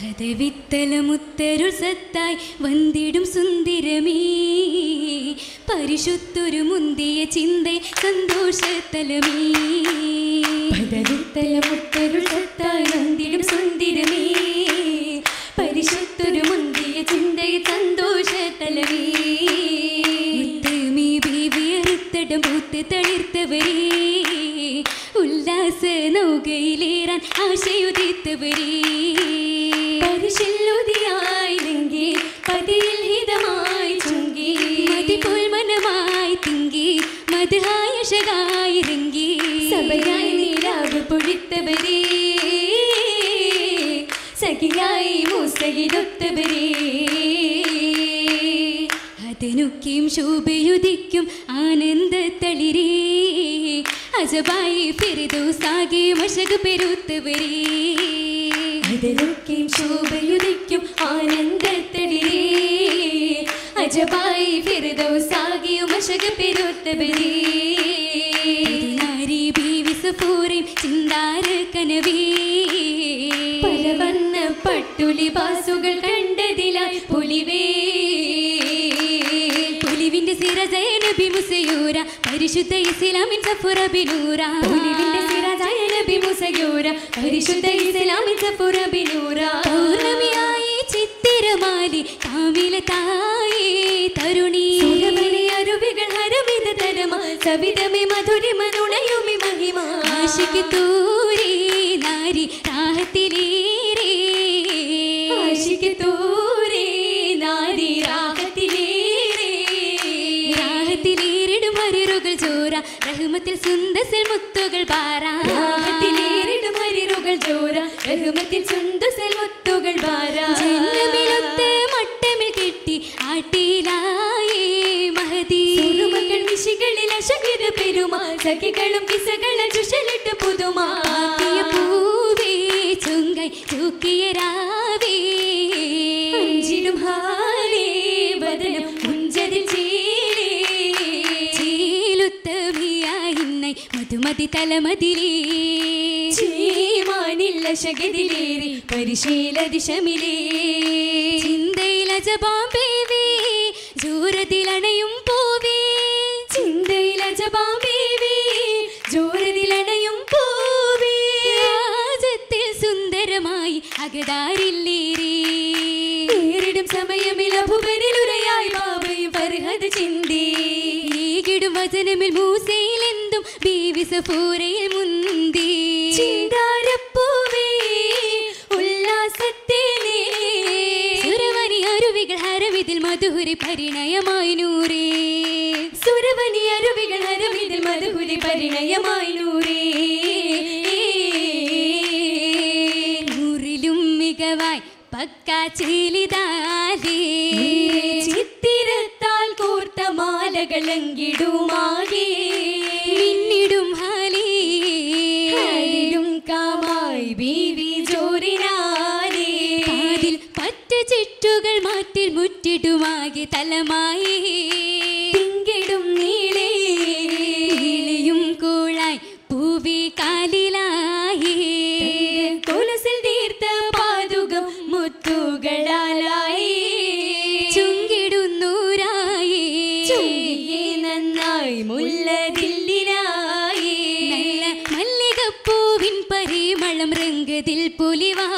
പദവിത്തലമുത്തരുൾ സത്തായി വന്നിടും സുന്ദരമേ പരിശുദ്ധൊരു മുന്തിയ ചിന്ത സന്തോഷത്തലമേ പദവിത്തലമുത്തരുൾ സത്തായി വന്നിടും സുന്ദരമേ പരിശുദ്ധൊരു മുന്തിയ ചിന്ത സന്തോഷത്തലമേ മുത്തമീ ബീവിയറുത്തടം പൂത്ത് തളിർത്തവരേ ഉല്ലാസ നൗകയിലേറാൻ ആശയുദിത്തവരേ പരിശുദ്ധിയായിലെങ്കി പതിയിൽ ഹിതമായി ചുങ്കി മതിപോൽ മനമായി തിങ്കി മധുഹായഷകായിരങ്കി സഭയായി നീരാവ് പൊഴിത്തവരേ സഖിയായി മൂസയിലൊത്തവരേ അതിനൊക്കെയും ശോഭയുദിക്കും ആനന്ദത്തളിരേ അജബായി ഫിർദൗസാകെ മശക് പെരുത്തവരേ അതിനൊക്കെയും ശോഭയുദിക്കും ആനന്ദത്തളിരേ അജബായി ഫിർദൗസാകെ മശക് പെരുത്തവരേ നാരി ബീവി സഫൂറിൻ ചിന്താര കനവേ പലവർണ്ണ പട്ടുലിബാസുകൾ കണ്ടതിലായി പൊലിവേ പുലിവിന്റെ സിറജയ നബി മുസയൂര പരിശുദ്ധ ഇസ്ലാമിൻ സഫുറ ബിനൂര പുലിവിന്റെ സിറജയ നബി മുസയൂര പരിശുദ്ധ ഇസ്ലാമിൻ സഫുറ ബിനൂര പൗർണമിയായി ചിത്തിരമാലി കാമിലതായി തരുണി സുരമണി അരുവികൾ ഹരവിധ തരമ സവിതമേ മധുരിമ നുണയുമി മഹിമ ആശികി തൂരി നാരി രാഹത്തിലേരേ ആശികി തൂരി നാരി രാഹത്തിലേരേ രാഹത്തിലേറിടും ഹരിറുകൾ ചോര റഹ്മത്തിൽ സുന്ദസൽ മുത്തുകൾ പാറാ രാഹത്തിലേറിടും ഹരിറുകൾ ചോര റഹ്മത്തിൽ സുന്ദസൽ മുത്തുകൾ പാറാ ജന്മമിലൊത്ത് മട്ടമിൽ കെട്ടി ആട്ടിലായേ മഹദി സുറുമകൾ വിശികളിൽ അശകിര പെരുമാ സഖികളും കിസകള ചുഷലിട്ട് പുതുമാ പൂവേ ചുങ്കൈ ചൂക്കിയ രാവേ അഞ്ചിടും ഹാലേ ബദനം മുഞ്ചതിൽ ചീലേ ചീലുത്തമിയായിന്നൈ മധുമതി തലമതിലേ ചീമാനില്ല ശഗതിലേറി പരിശീല ദിശമിലേ ചിന്തയില ജപാമ്പേവേ ജൂരതിലണയും പോവേ ചിന്തയില ജപാമ്പേവേ ജൂരതിലണയും പോവേ രാജത്തിൽ സുന്ദരമായി അകതാരില്ലേരേ നേരിടും സമയമിൽ അഭുവനിലുരയായി ബാബയും ഫർഹദ് ചിന്തി ഈകിടും വചനമിൽ മൂസയിലെന്തും ബീവി സഫൂരയിൽ മുന്തി ചിന്താരപ്പൂവേ ഉല്ലാസത്തേനേ സുരവനി അരുവികൾ ഹരവിതിൽ മധുഹുരി പരിണയമായി നൂരേ സുരവനി അരുവികൾ ഹരവിതിൽ മധുഹുരി പരിണയമായി നൂരേ നൂറിലും മികവായി പക്കാ ചീലിതാലേ ചിത്തിരത്താൽ കോർത്ത മാലകളങ്കിടുമാകെ മിന്നിടും ഹാലിലും കാമായി ബീവി ജോറിനാലേ കാതിൽ പറ്റ ചിട്ടുകൾ മാറ്റിൽ മുറ്റിടുമാകെ തലമായി പിങ്കിടും നീളയും കൂളായി പൂവി കാലിലായി തുളസിൽ തീർത്ത പാതുകം മുത്തുകളായി ചുങ്കിടുന്നൂരായി ചുങ്കിയെ നന്നായി മുല്ലതില്ലിലായി നല്ല മല്ലികപ്പൂവിൻ പരിമളം രംഗതിൽ പുലിവാ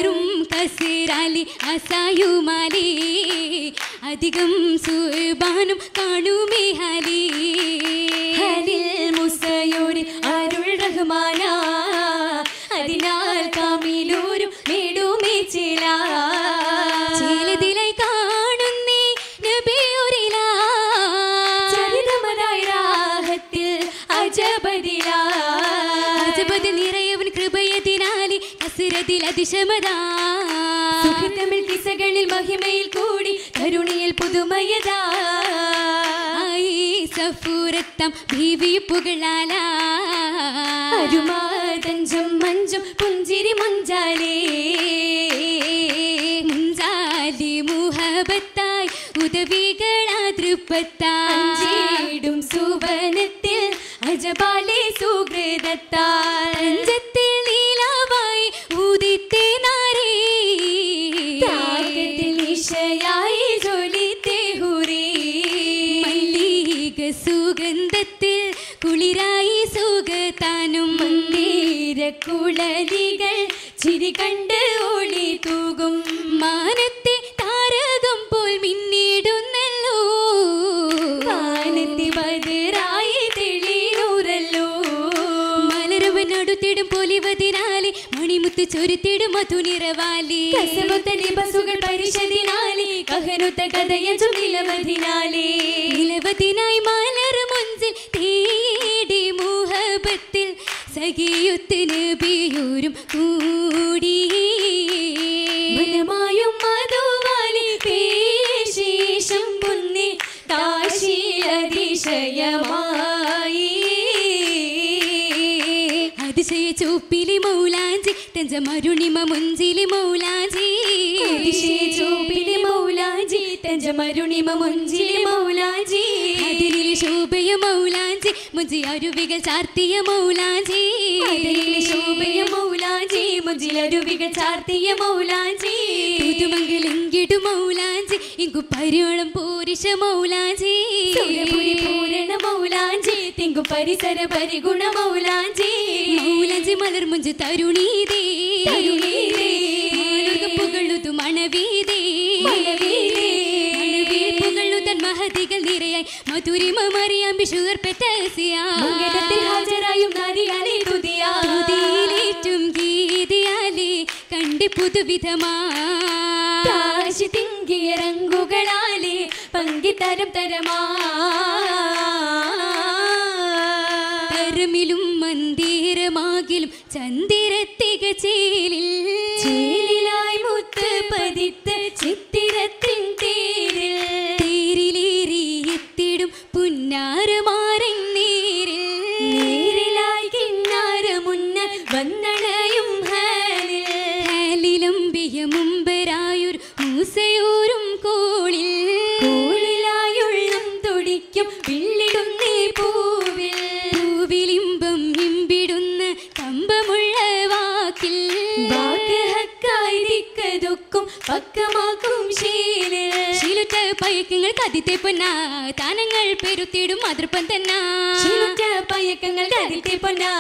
ജന്മമില്ലേറും കസിറാലി അസായുമാലി അധികം സുബാനും കാണുമേ ഹാലി ഹലിൽ മുസയൂരിൽ അരുൾ റഹ്മാന അതിനാൽ കാമിലൂരും മേടുമേ ചേലതിലായി കാണുന്നേ നബിയൊരിലാ ചരിതമതായി രാഹത്തിൽ അജബദിലാ അജബദ് നിറയവൻ കൃപയതിനാലി കസിരതിൽ അതിശമതാ സുഖതമിൽ കിസകളിൽ മഹിമയിൽ കൂടി കരുണിയിൽ പുതുമയതാ സഫൂരത്തം ബീവി പുകളാല അരുമാതഞ്ചും മഞ്ചും പുഞ്ചിരി മുഞ്ചാലേ മുഞ്ചാലി മുഹബത്തായി ഉദവികളാ തൃപ്പത്താഞ്ചിടും സുവനത്തിൽ അജബാലെ സുഹൃദത്താൽ നീലാ സുഖത്താനും മന്ദിരക്കുഴലികൾ ചിരി കണ്ട് ഒളി തൂകും മാനത്തെ താരകം പോൽ മിന്നിടുന്നല്ലോ വാനത്തി ബദറായി തെളിയൂറല്ലോ മലരവനടുത്തിടും പൊലിവതിനാലെ മണിമുത്ത് ചൊരുത്തിടും മധുനിറവാലി കസമുത്ത നിബസുകൾ പരിശതിനാലെ കഹനുത്ത കഥയഞ്ചും നിലവതിനാലെ നിലവതിനായി മലർ മുഞ്ചിൽ തേടി മുഹബത്തിൽ സഖിയുത്ത് നബിയൂരും കൂടി മനമായും മധുവാലി പേശേഷം പുന്നി കാശിയതിശയമായി അതിശയ ചൂപ്പിലി മൗലാഞ്ചി തഞ്ചമരുണിമ മുഞ്ചിലി മൗലാഞ്ചി അതിശയ ചൂപ്പിലി മൗലാഞ്ചി തഞ്ചമരുണിമ മുഞ്ചിലി മൗലാഞ്ചി അതിരിൽ ശോഭയ മൗലാഞ്ചി മുഞ്ചി അരുവികൾ ചാർത്തിയ മൗലാഞ്ചി അതിരിൽ ശോഭയ മൗലാഞ്ചി മുഞ്ചിൽ അരുവികൾ ചാർത്തിയ മൗലാഞ്ചി പുതുമംഗലിങ്കിടു മൗലാഞ്ചി ഇങ്കു പരിയോളം പൂരിഷ മൗലാഞ്ചി സൂര്യപുരി പൂരണ മൗലാഞ്ചി തിങ്കു പരിസര പരിഗുണ മൗലാഞ്ചി മൗലാഞ്ചി മലർ മുഞ്ച് തരുണീതേ പുകളുതു മണവീതേ പുകളുതൻ മഹതികൾ നിറയായി മധുരിമ മറിയാമ്പി ഷുഗർ പെറ്റസിയാത്തിൽ ഹാജരായും നാരിയാലേ തുതിയിലേറ്റും ഗീതിയാലേ കണ്ടി പുതുവിധമാ തിങ്കിയ രംഗുകളാലേ പങ്കിത്തരം തരമാ തരമിലും മന്ദിരമാകിലും ചന്ദിരത്തിക ചേലിലായി മുത്ത് പതിത്ത് ചിത്തിരത്തിൻ തേരിൽ തേരിലേറി എത്തിടും പുന്നാരമാരൻ നേരിലായി കിന്നാര മുന്നർ വന്നണയും ഹാലിലംബിയ മുമ്പരായൊരു മൂസയൂരും കോളിലായുള്ളം തുടിക്കും പിള്ളിടുന്നേ പൂവിലിമ്പം ഇമ്പിടുന്ന കമ്പമുള്ള വാക്കിൽ വാക്ക് ഹക്കായി ദിക്കതൊക്കും പക്കമാക്കും ശീലുറ്റ പയക്കങ്ങൾ കതിത്തെ പൊന്നാ താനങ്ങൾ പെരുത്തിടും മാതൃപ്പം തന്നാ പയക്കങ്ങൾ കതിത്തെ പൊന്നാ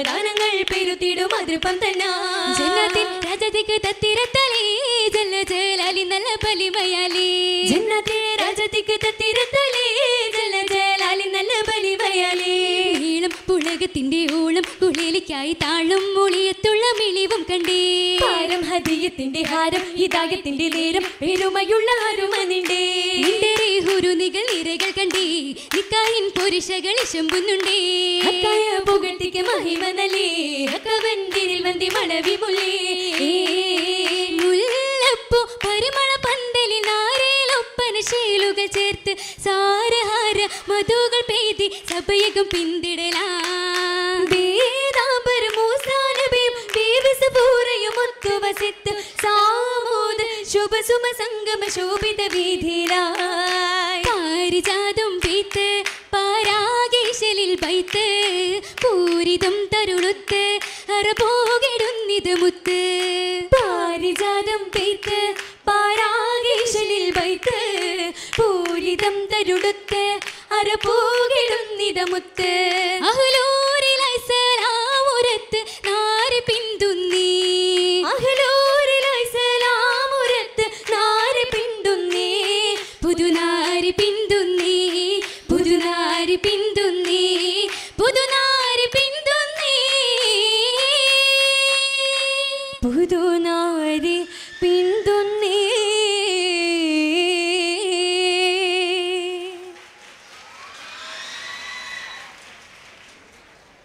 ദാനങ്ങൾ പെരുത്തിടും മാതൃപ്പം തന്നാ ജന്നത്തിൻ രാജതിക്ക് തത്തിരത്തലേ ജല്ല ജലാലി നല്ല ബലിമയാലേ ജന്നത്തിൻ രാജതിക്ക് തത്തിരത്തലേ ജല്ല ജലാലി നല്ല ബലിമയാലേ ഈളം പുളകത്തിന്റെ ഓളം കുളിലിക്കായി താളും മൊളിയത്തുള്ള മിളിവും കണ്ടേ പാരം ഹദിയത്തിന്റെ ഹാരം ഹിദായത്തിന്റെ നേരം പെരുമയുള്ള അരുമനിണ്ടേ നികൾ നിരകൾ കണ്ടേ നിക്കായിൻ പുരുഷകൾ ശമ്പുന്നുണ്ടേ അക്കായ പുകട്ടിക്ക് മഹിമനലേ അക്കവന്തിരിൽ വന്തി മണവി മുലേ മുല്ലപ്പൂ പരിമള പന്തലിൽ നാരേലൊപ്പന ശീലുകൾ ചേർത്ത് സാരഹാര മധുകൾ പെയ്തി സഭയകം പിന്തിടലാ ശുഭസുമ സംഗമ ശോഭിത വീതിയിലായി പാരിജാതം പെയ്ത്ത് പാരാകേശലിൽ ബൈത്ത് പൂരിതം തരുണുത്ത് അറപോകിടുന്നിത് മുത്ത് പാരിജാതം പെയ്ത്ത് പാരാകേശലിൽ ബൈത്ത് പൂരിതം തരുണുത്ത് അറപോകിടുന്നിത് മുത്ത് അഹ്ലോ